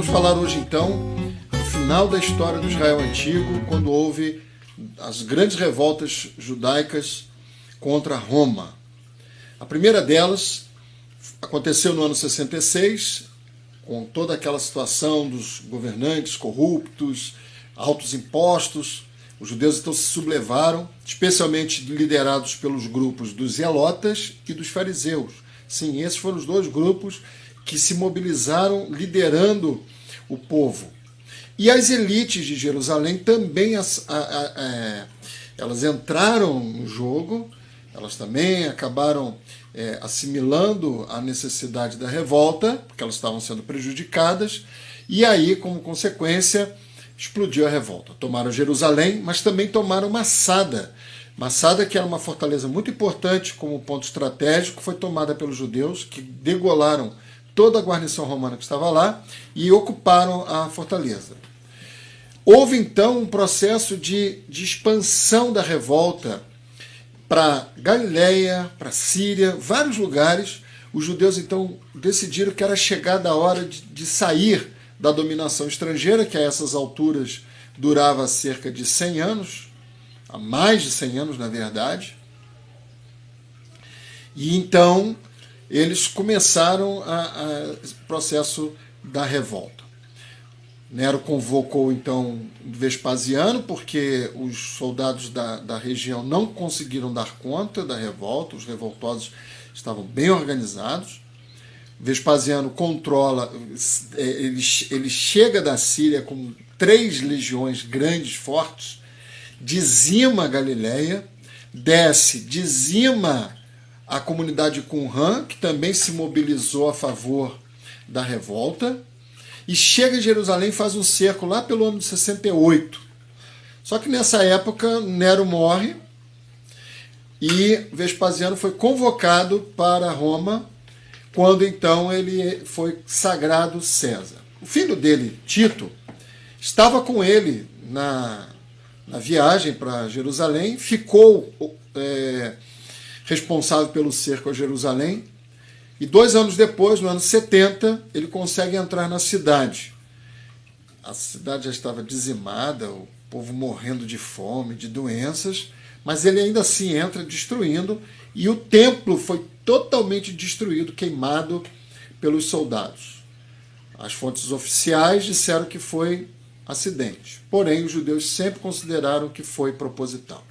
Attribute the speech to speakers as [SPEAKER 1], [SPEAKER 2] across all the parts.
[SPEAKER 1] Vamos falar hoje então do final da história do Israel Antigo, quando houve as grandes revoltas judaicas contra Roma. A primeira delas aconteceu no ano 66, com toda aquela situação dos governantes corruptos, altos impostos. Os judeus então se sublevaram, especialmente liderados pelos grupos dos zelotas e dos fariseus. Sim, esses foram os dois grupos que se mobilizaram liderando o povo. E as elites de Jerusalém também elas entraram no jogo, elas também acabaram assimilando a necessidade da revolta, porque elas estavam sendo prejudicadas, e aí, como consequência, explodiu a revolta. Tomaram Jerusalém, mas também tomaram Massada. Massada, que era uma fortaleza muito importante como ponto estratégico, foi tomada pelos judeus, que degolaram toda a guarnição romana que estava lá e ocuparam a fortaleza. Houve então um processo de expansão da revolta para Galileia, para Síria, vários lugares. Os judeus então decidiram que era chegada a hora de sair da dominação estrangeira, que a essas alturas durava cerca de 100 anos, há mais de 100 anos na verdade. E então eles começaram o processo da revolta. Nero convocou então Vespasiano, porque os soldados da região não conseguiram dar conta da revolta, os revoltosos estavam bem organizados. Vespasiano controla, ele chega da Síria com 3 legiões grandes, fortes, dizima a Galileia, desce, dizima a comunidade de Qumran, que também se mobilizou a favor da revolta, e chega em Jerusalém e faz um cerco lá pelo ano de 68. Só que nessa época Nero morre e Vespasiano foi convocado para Roma, quando então ele foi sagrado César. O filho dele, Tito, estava com ele na viagem para Jerusalém, ficou responsável pelo cerco a Jerusalém, e 2 anos depois, no ano 70, ele consegue entrar na cidade. A cidade já estava dizimada, o povo morrendo de fome, de doenças, mas ele ainda assim entra destruindo, e o templo foi totalmente destruído, queimado pelos soldados. As fontes oficiais disseram que foi acidente, porém os judeus sempre consideraram que foi proposital.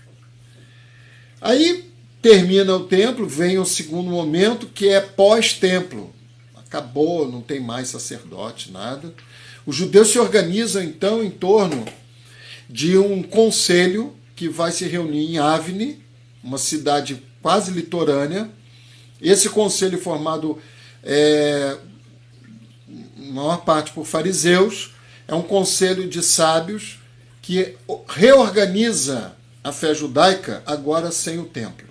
[SPEAKER 1] Aí termina o templo, vem o segundo momento, que é pós-templo. Acabou, não tem mais sacerdote, nada. Os judeus se organizam, então, em torno de um conselho que vai se reunir em Avne, uma cidade quase litorânea. Esse conselho formado, maior parte por fariseus, é um conselho de sábios que reorganiza a fé judaica, agora sem o templo.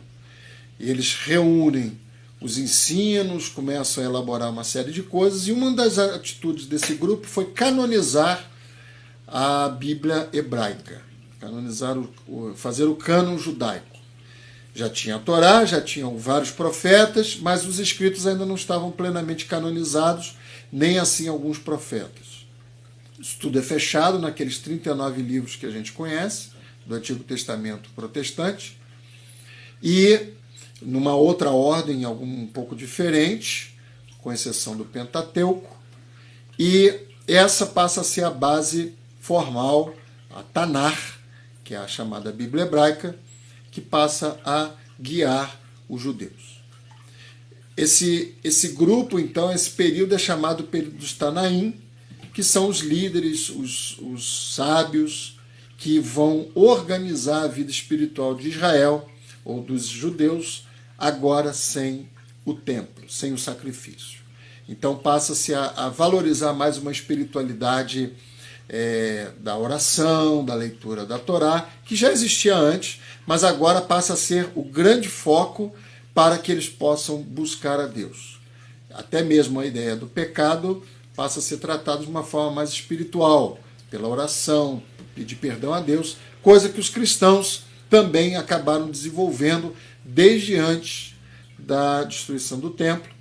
[SPEAKER 1] Eles reúnem os ensinos, começam a elaborar uma série de coisas, e uma das atitudes desse grupo foi canonizar a Bíblia hebraica, fazer o cânon judaico. Já tinha a Torá, já tinham vários profetas, mas os escritos ainda não estavam plenamente canonizados, nem assim alguns profetas. Isso tudo é fechado naqueles 39 livros que a gente conhece, do Antigo Testamento protestante, e numa outra ordem, um pouco diferente, com exceção do Pentateuco, e essa passa a ser a base formal, a Tanar, que é a chamada Bíblia hebraica, que passa a guiar os judeus. Esse grupo, então, esse período é chamado período dos Tanaim, que são os líderes, os sábios, que vão organizar a vida espiritual de Israel, ou dos judeus, agora sem o templo, sem o sacrifício. Então passa-se a valorizar mais uma espiritualidade da oração, da leitura da Torá, que já existia antes, mas agora passa a ser o grande foco para que eles possam buscar a Deus. Até mesmo a ideia do pecado passa a ser tratada de uma forma mais espiritual, pela oração, pedir perdão a Deus, coisa que os cristãos também acabaram desenvolvendo desde antes da destruição do templo,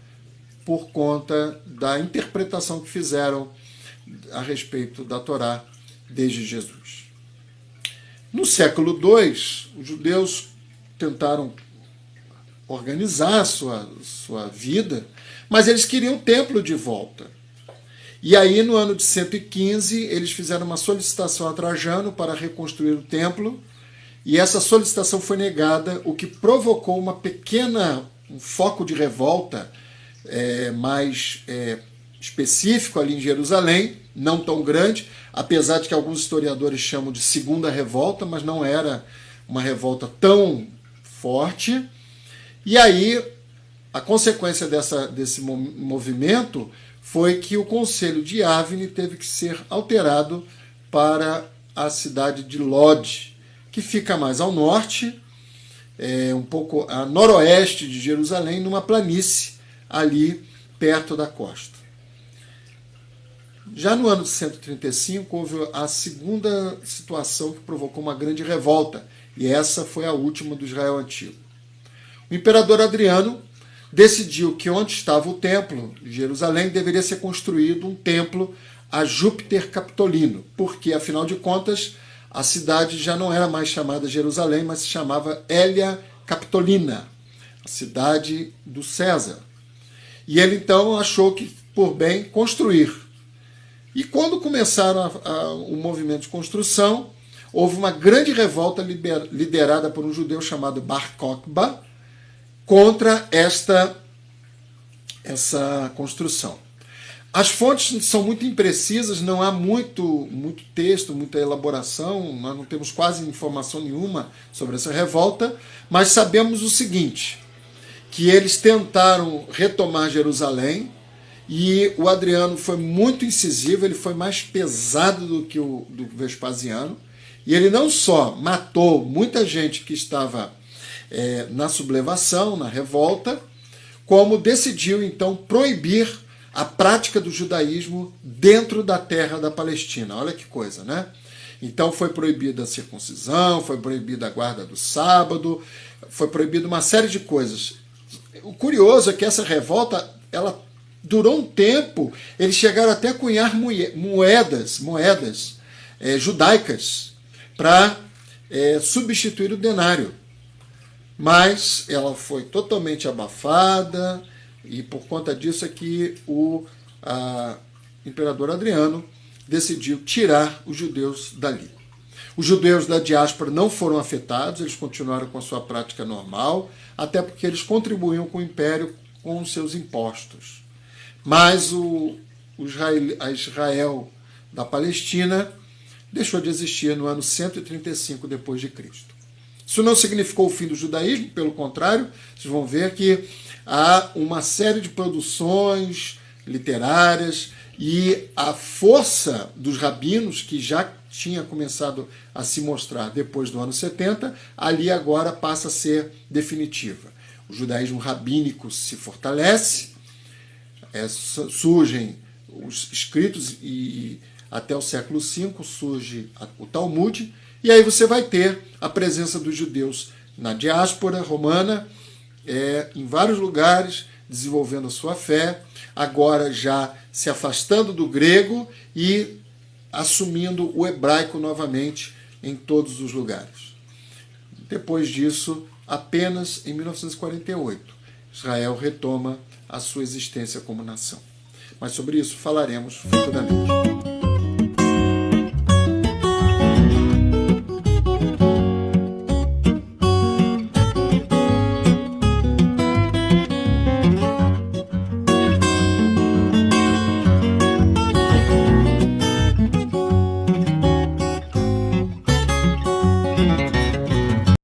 [SPEAKER 1] por conta da interpretação que fizeram a respeito da Torá desde Jesus. No século II, os judeus tentaram organizar a sua vida, mas eles queriam o templo de volta. E aí, no ano de 115, eles fizeram uma solicitação a Trajano para reconstruir o templo, e essa solicitação foi negada, o que provocou um foco de revolta mais específico ali em Jerusalém, não tão grande, apesar de que alguns historiadores chamam de Segunda Revolta, mas não era uma revolta tão forte. E aí, a consequência desse movimento foi que o conselho de Yavne teve que ser alterado para a cidade de Lod, que fica mais ao norte, um pouco a noroeste de Jerusalém, numa planície ali perto da costa. Já no ano de 135, houve a segunda situação que provocou uma grande revolta, e essa foi a última do Israel Antigo. O imperador Adriano decidiu que onde estava o templo de Jerusalém deveria ser construído um templo a Júpiter Capitolino, porque, afinal de contas, a cidade já não era mais chamada Jerusalém, mas se chamava Hélia Capitolina, a cidade do César. E ele então achou que por bem construir. E quando começaram o movimento de construção, houve uma grande revolta liderada por um judeu chamado Bar Kokhba contra essa construção. As fontes são muito imprecisas, não há muito texto, muita elaboração, nós não temos quase informação nenhuma sobre essa revolta, mas sabemos o seguinte, que eles tentaram retomar Jerusalém, e o Adriano foi muito incisivo, ele foi mais pesado do que o do Vespasiano, e ele não só matou muita gente que estava na sublevação, na revolta, como decidiu então proibir a prática do judaísmo dentro da terra da Palestina. Olha que coisa, né? Então foi proibida a circuncisão, foi proibida a guarda do sábado, foi proibida uma série de coisas. O curioso é que essa revolta, ela durou um tempo, eles chegaram até a cunhar moedas judaicas para substituir o denário. Mas ela foi totalmente abafada, e por conta disso é que o imperador Adriano decidiu tirar os judeus dali. Os judeus da diáspora não foram afetados, eles continuaram com a sua prática normal, até porque eles contribuíam com o império com os seus impostos. Mas a Israel da Palestina deixou de existir no ano 135 depois de Cristo. Isso não significou o fim do judaísmo, pelo contrário, vocês vão ver que há uma série de produções literárias e a força dos rabinos, que já tinha começado a se mostrar depois do ano 70, ali agora passa a ser definitiva. O judaísmo rabínico se fortalece, surgem os escritos e até o século V surge o Talmud, e aí você vai ter a presença dos judeus na diáspora romana, em vários lugares, desenvolvendo a sua fé, agora já se afastando do grego e assumindo o hebraico novamente em todos os lugares. Depois disso, apenas em 1948, Israel retoma a sua existência como nação. Mas sobre isso falaremos futuramente.